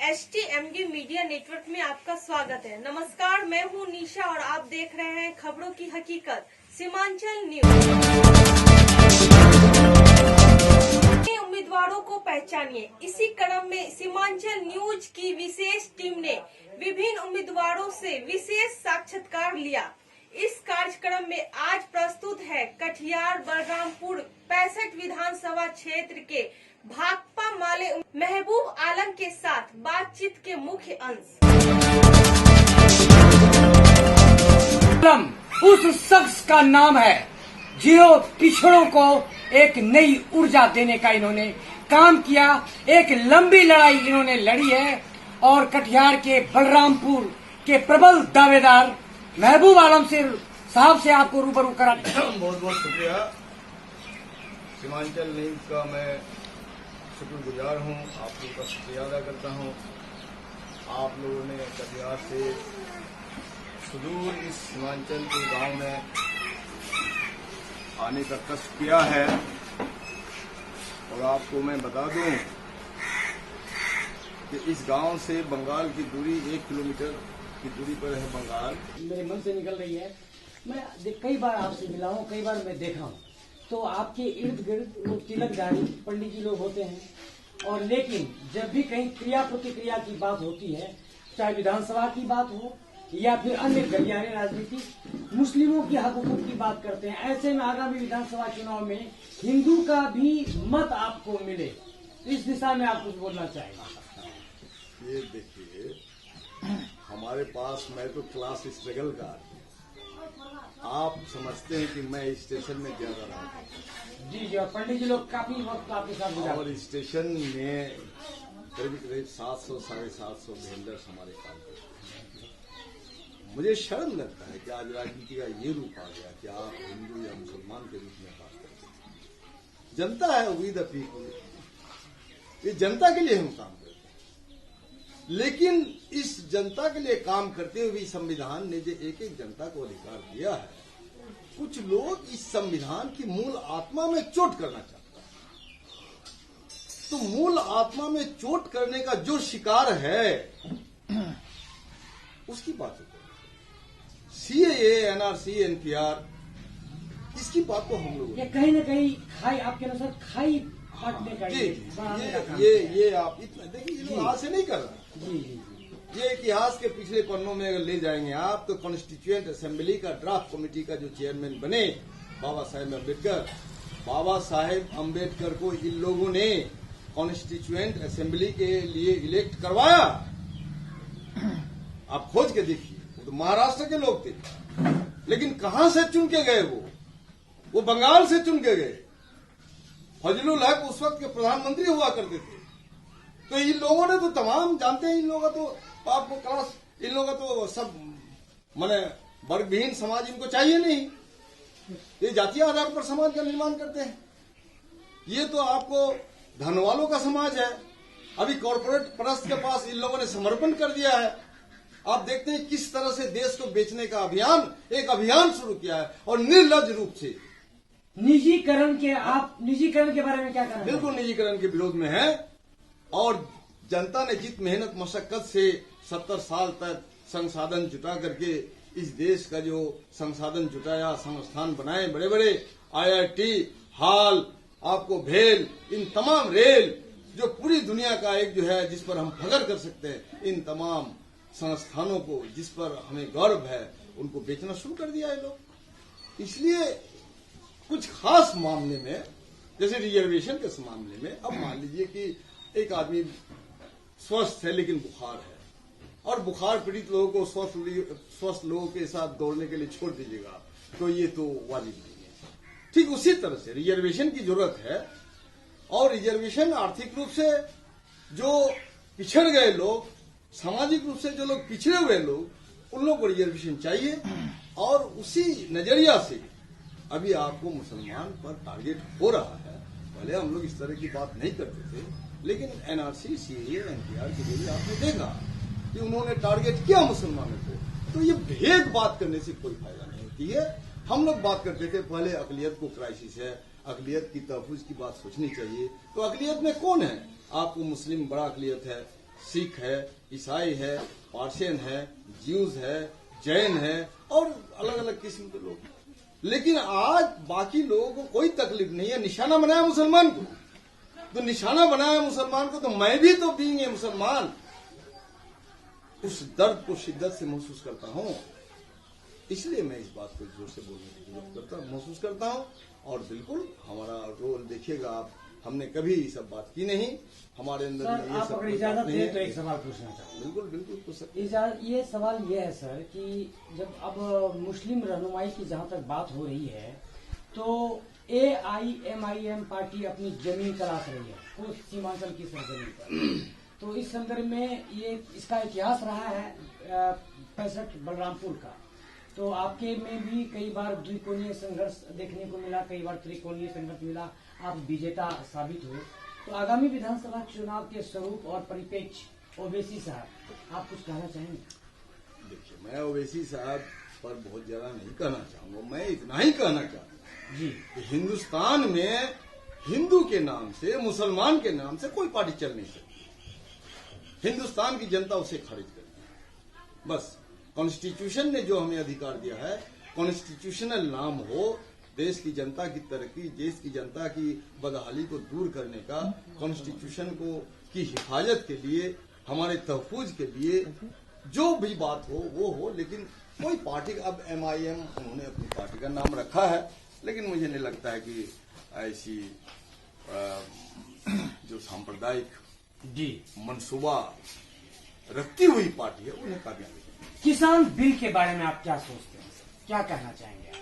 HTMD media network में आपका स्वागत है। नमस्कार, मैं हूं निशा और आप देख रहे हैं खबरों की हकीकत सीमांचल न्यूज। उम्मीदवारों को पहचानिए। इसी क्रम में सीमांचल न्यूज की विशेष टीम ने विभिन्न उम्मीदवारों से विशेष साक्षात्कार लिया। इस कार्यक्रम में आज प्रस्तुत है कटिहार बलरामपुर 65 विधानसभा क्षेत्र के भाकपा माले महबूब आलम के साथ बातचीत के मुख्य अंश। उस शख्स का नाम है जियो पिछड़ों को एक नई ऊर्जा देने का इन्होंने काम किया। एक लंबी लड़ाई इन्होंने लड़ी है और कटिहार के बलरामपुर के प्रबल दावेदार महबूब आलम साहब से आपको रूबरू करा। बहुत बहुत शुक्रिया। सीमांचल न्यूज का मैं शुक्रगुजार हूँ, आप लोगों का शुक्रिया अदा करता हूँ। आप लोगों ने कटिहार से सुदूर इस सीमांचल के गांव में आने का कष्ट किया है और आपको मैं बता दूं कि इस गांव से बंगाल की दूरी 1 किलोमीटर की दूरी पर है बंगाल। मेरे मन से निकल रही है। मैं कई बार आपसे मिला हूँ, कई बार मैं देखा हूँ, तो आपके इर्द गिर्द लोग तिलकधारी पंडित जी लोग होते हैं। और लेकिन जब भी कहीं क्रिया प्रतिक्रिया की बात होती है, चाहे विधानसभा की बात हो या फिर अन्य गलियारे राजनीति, मुस्लिमों की हक हुकूक की बात करते हैं। ऐसे में आगामी विधानसभा चुनाव में हिंदू का भी मत आपको मिले, इस दिशा में आप कुछ बोलना चाहेंगे? ये देखिए, हमारे पास मैं तो क्लास स्ट्रगल का, आप समझते हैं कि मैं स्टेशन में ज्यादा रहा था। जी जी, और पंडित जी लोग काफी वक्त आपके साथ गुजारे और स्टेशन में करीब 700 साढ़े 700 वेंडर्स हमारे काम करते हैं। मुझे शर्म लगता है कि आज राजनीति का ये रूप आ गया कि आप हिंदू या मुसलमान के रूप में बात करते हैं। जनता है, वी द पीपल, ये जनता के लिए हम काम करते हैं। लेकिन इस जनता के लिए काम करते हुए संविधान ने जो एक एक जनता को अधिकार दिया है, कुछ लोग इस संविधान की मूल आत्मा में चोट करना चाहते हैं। तो मूल आत्मा में चोट करने का जो शिकार है उसकी बात होती है। CAA, NRC, NPR, इसकी बात तो हम लोग कहीं न कहीं खाई, आपके अनुसार खाई काटने का ये आप इतना देखिए, ये लोग आज से नहीं कर रहा। ये इतिहास के पिछले पन्नों में अगर ले जाएंगे आप, तो कॉन्स्टिट्यूएंट असेंबली का ड्राफ्ट कमेटी का जो चेयरमैन बने बाबा साहेब अम्बेडकर को इन लोगों ने कॉन्स्टिट्यूएंट असेंबली के लिए इलेक्ट करवाया। आप खोज के देखिए, वो तो महाराष्ट्र के लोग थे, लेकिन कहां से चुन के गए? वो बंगाल से चुन के गए। फजलुल हक उस वक्त के प्रधानमंत्री हुआ करते थे। तो इन लोगों ने तो तमाम जानते हैं, इन लोगों का तो आपको क्लास, इन लोगों का तो सब माने वर्गविहीन समाज इनको चाहिए नहीं। ये जातीय आधार पर समाज का निर्माण करते हैं। ये तो आपको धन वालों का समाज है। अभी कॉर्पोरेट परस्त के पास इन लोगों ने समर्पण कर दिया है। आप देखते हैं किस तरह से देश को बेचने का एक अभियान शुरू किया है, और निर्लज रूप से। निजीकरण के बारे में क्या कहना? बिल्कुल निजीकरण के विरोध में है। और जनता ने जित मेहनत मशक्कत से 70 साल तक संसाधन जुटा करके इस देश का जो संसाधन जुटाया, संस्थान बनाए, बड़े बड़े IIT, हाल, आपको भेल, इन तमाम रेल, जो पूरी दुनिया का एक जो है जिस पर हम फख्र कर सकते हैं, इन तमाम संस्थानों को जिस पर हमें गौरव है, उनको बेचना शुरू कर दिया है लोग। इसलिए कुछ खास मामले में, जैसे रिजर्वेशन के मामले में, अब मान लीजिए कि एक आदमी स्वस्थ है लेकिन बुखार है, और बुखार पीड़ित लोगों को स्वस्थ लोगों के साथ दौड़ने के लिए छोड़ दीजिएगा, तो ये तो वाजिब नहीं है। ठीक उसी तरह से रिजर्वेशन की जरूरत है। और रिजर्वेशन आर्थिक रूप से जो पिछड़ गए लोग, सामाजिक रूप से जो लोग पिछड़े हुए लोग, उन लोगों को रिजर्वेशन चाहिए। और उसी नजरिया से अभी आपको मुसलमान पर टारगेट हो रहा है। पहले हम लोग इस तरह की बात नहीं करते थे, लेकिन NRC, CAA, NPR के लिए आपने देखा कि उन्होंने टारगेट किया मुसलमानों को। तो ये भेद बात करने से कोई फायदा नहीं होती है। हम लोग बात करते थे पहले अकलियत को क्राइसिस है, अकलियत की तहफ़्फ़ुज़ की बात सोचनी चाहिए। तो अकलियत में कौन है? आपको मुस्लिम बड़ा अकलियत है, सिख है, ईसाई है, पार्शियन है, ज्यूज है, जैन है और अलग अलग किस्म के लोग। लेकिन आज बाकी लोगों को कोई तकलीफ नहीं है। निशाना बनाया मुसलमान को, तो निशाना बनाया मुसलमान को, तो मैं भी तो बीइंग ए मुसलमान उस दर्द को शिद्दत से महसूस करता हूं। इसलिए मैं इस बात को जोर से बोलने की जरूरत महसूस करता हूं। और बिल्कुल हमारा रोल देखिएगा आप, हमने कभी ये सब बात की नहीं, हमारे अंदर सर, ये आप सब अगर बात इजाजत नहीं दें है। तो एक सवाल पूछना चाहूँगा। बिल्कुल बिल्कुल पूछ सकते। ये सवाल ये है सर कि जब अब मुस्लिम रहनुमाई की जहाँ तक बात हो रही है, तो AIMIM पार्टी अपनी जमीन तलाश रही है खुद सीमांचल की सरजमीन पर। तो इस संदर्भ में ये इसका इतिहास रहा है 65 बलरामपुर का। तो आपके में भी कई बार द्विकोणीय संघर्ष देखने को मिला, कई बार त्रिकोणीय संघर्ष मिला, आप विजेता साबित हुए। तो आगामी विधानसभा चुनाव के स्वरूप और परिप्रेक्ष्य ओवैसी साहब, आप कुछ कहना चाहेंगे? देखिए, मैं ओवैसी साहब पर बहुत ज्यादा नहीं कहना चाहूंगा। मैं इतना ही कहना चाहूंगा जी, हिंदुस्तान में हिंदू के नाम से, मुसलमान के नाम से कोई पार्टी चल नहीं सकती। हिंदुस्तान की जनता उसे खारिज करती है। बस कॉन्स्टिट्यूशन ने जो हमें अधिकार दिया है, कॉन्स्टिट्यूशनल नाम हो, देश की जनता की तरक्की, देश की जनता की बदहाली को दूर करने का, कॉन्स्टिट्यूशन को की हिफाजत के लिए, हमारे तहफूज के लिए जो भी बात हो वो हो। लेकिन कोई पार्टी, अब MIM उन्होंने अपनी पार्टी का नाम रखा है, लेकिन मुझे नहीं लगता है कि ऐसी जो सांप्रदायिक जी मंसूबा रखती हुई पार्टी है उन्हें कामयाबी। किसान बिल के बारे में आप क्या सोचते हैं, क्या कहना चाहेंगे आप?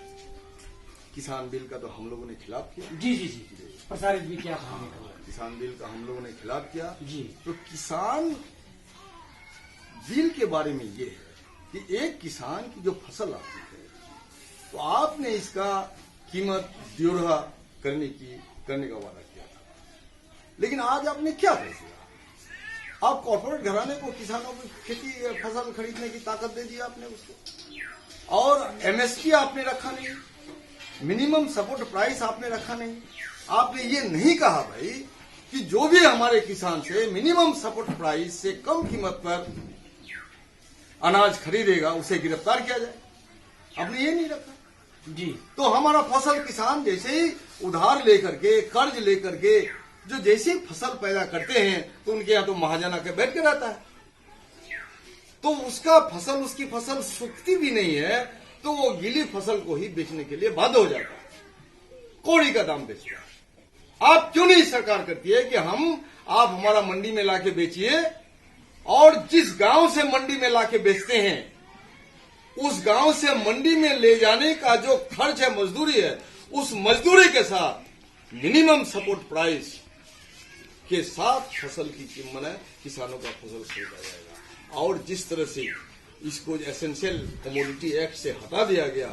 किसान बिल का तो हम लोगों ने खिलाफ किया। जी जी जी जी, प्रसारित भी किया था हमने खबर। किसान बिल का हम लोगों ने खिलाफ किया जी। तो किसान बिल के बारे में ये है कि एक किसान की जो फसल आती है तो आपने इसका कीमत ब्यौरा करने का वादा किया था। लेकिन आज आपने क्या कर दिया? आप कॉर्पोरेट घराने को किसानों की खेती फसल खरीदने की ताकत दे दी आपने उसको, और MSP आपने रखा नहीं, मिनिमम सपोर्ट प्राइस आपने रखा नहीं। आपने ये नहीं कहा भाई कि जो भी हमारे किसान से मिनिमम सपोर्ट प्राइस से कम कीमत पर अनाज खरीदेगा उसे गिरफ्तार किया जाए। आपने ये नहीं रखा जी। तो हमारा फसल किसान जैसे ही उधार लेकर के, कर्ज लेकर के, जो जैसे ही फसल पैदा करते हैं तो उनके यहाँ तो महाजन आके बैठ के रहता है, तो उसकी फसल सूखती भी नहीं है तो वो गीली फसल को ही बेचने के लिए बाध्य हो जाता है, कौड़ी का दाम बेचता है। आप क्यों नहीं सरकार करती है कि आप हमारा मंडी में लाके बेचिए, और जिस गांव से मंडी में लाके बेचते हैं उस गांव से मंडी में ले जाने का जो खर्च है, मजदूरी है, उस मजदूरी के साथ मिनिमम सपोर्ट प्राइस के साथ फसल की कीमत है, किसानों का फसल खरीदा जाएगा। और जिस तरह से इसको एसेंशियल कमोडिटी एक्ट से हटा दिया गया,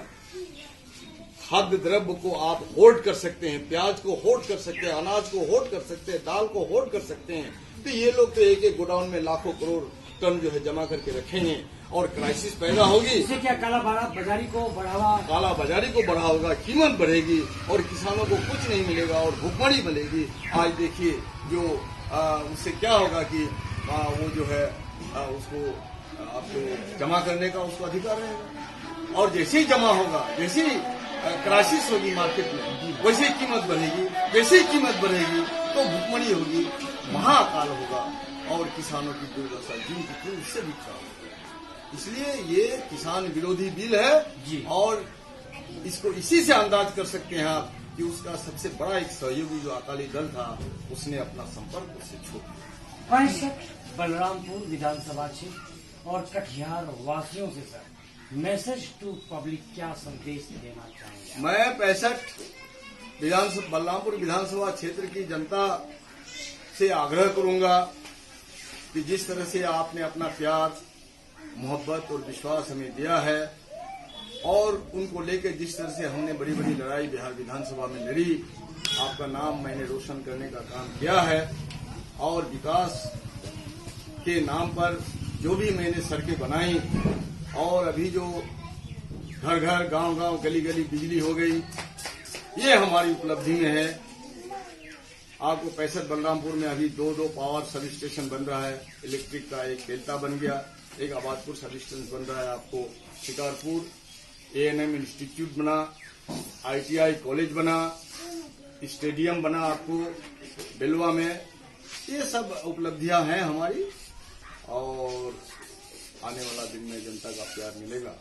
खाद्य द्रव्य को आप होल्ड कर सकते हैं, प्याज को होल्ड कर सकते हैं, अनाज को होल्ड कर सकते हैं, दाल को होल्ड कर सकते हैं, तो ये लोग तो एक एक गोडाउन में लाखों करोड़ टन जो है जमा करके रखेंगे और क्राइसिस पैदा होगी। इससे क्या काला बाजारी को बढ़ावा होगा, कीमत बढ़ेगी और किसानों को कुछ नहीं मिलेगा और भुखमरी मिलेगी। आज देखिए जो उससे क्या होगा कि वो जो है उसको आपको जमा करने का उसको अधिकार रहेगा, और जैसे ही जमा होगा, जैसे ही क्राइसिस होगी मार्केट में, वैसे ही कीमत बढ़ेगी, जैसे ही कीमत बढ़ेगी तो भुखमरी होगी, महाअकाल होगा और किसानों की दुर्दशा जिनकी थी उससे भी खराब होगी। इसलिए ये किसान विरोधी बिल है जी। और इसको इसी से अंदाज कर सकते हैं आप कि उसका सबसे बड़ा एक सहयोगी जो अकाली दल था उसने अपना संपर्क उससे छोड़ दिया। 65 बलरामपुर विधानसभा क्षेत्र और कटिहार वासियों से सर मैसेज टू पब्लिक क्या संदेश देना चाहेंगे? मैं 65 बलरामपुर विधानसभा क्षेत्र की जनता से आग्रह करूंगा कि जिस तरह से आपने अपना प्यार, मोहब्बत और विश्वास हमें दिया है और उनको लेकर जिस तरह से हमने बड़ी बड़ी लड़ाई बिहार विधानसभा में लड़ी, आपका नाम मैंने रोशन करने का काम किया है और विकास के नाम पर जो भी मैंने सड़कें बनाई और अभी जो घर घर, गांव गांव, गली गली बिजली हो गई, ये हमारी उपलब्धि में है। आपको 65 बलरामपुर में अभी दो पावर सब स्टेशन बन रहा है इलेक्ट्रिक का। एक बेलता बन गया, एक आबादपुर सब स्टेशन बन रहा है आपको। शिकारपुर ANM इंस्टीट्यूट बना, ITI कॉलेज बना, स्टेडियम बना आपको बेलवा में। ये सब उपलब्धियां हैं हमारी, और आने वाला दिन में जनता का प्यार मिलेगा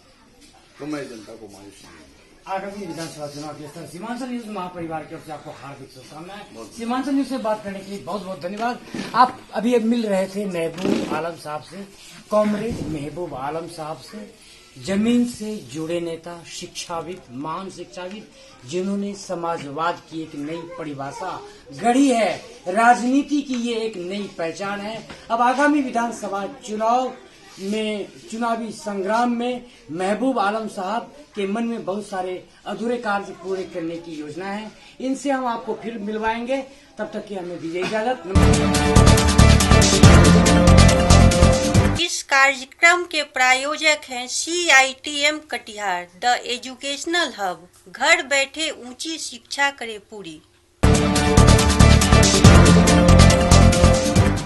तो मैं जनता को मायूस नहीं हूं। आगामी विधानसभा चुनाव के सर सीमांचल न्यूज महापरिवार की ओर से आपको हार्दिक शुभकामनाएं। सीमांचल न्यूज से बात करने के लिए बहुत बहुत धन्यवाद। आप अभी मिल रहे थे महबूब आलम साहब से, कॉमरेड महबूब आलम साहब से, जमीन से जुड़े नेता, शिक्षाविद, महान शिक्षाविद, जिन्होंने समाजवाद की एक नई परिभाषा गढ़ी है। राजनीति की ये एक नई पहचान है। अब आगामी विधानसभा चुनाव में, चुनावी संग्राम में महबूब आलम साहब के मन में बहुत सारे अधूरे कार्य पूरे करने की योजना है। इनसे हम आपको फिर मिलवाएंगे। तब तक की हमें दीजिए इजाजत। इस कार्यक्रम के प्रायोजक हैं CITM Katihar, the educational hub. घर बैठे ऊंची शिक्षा करे पूरी।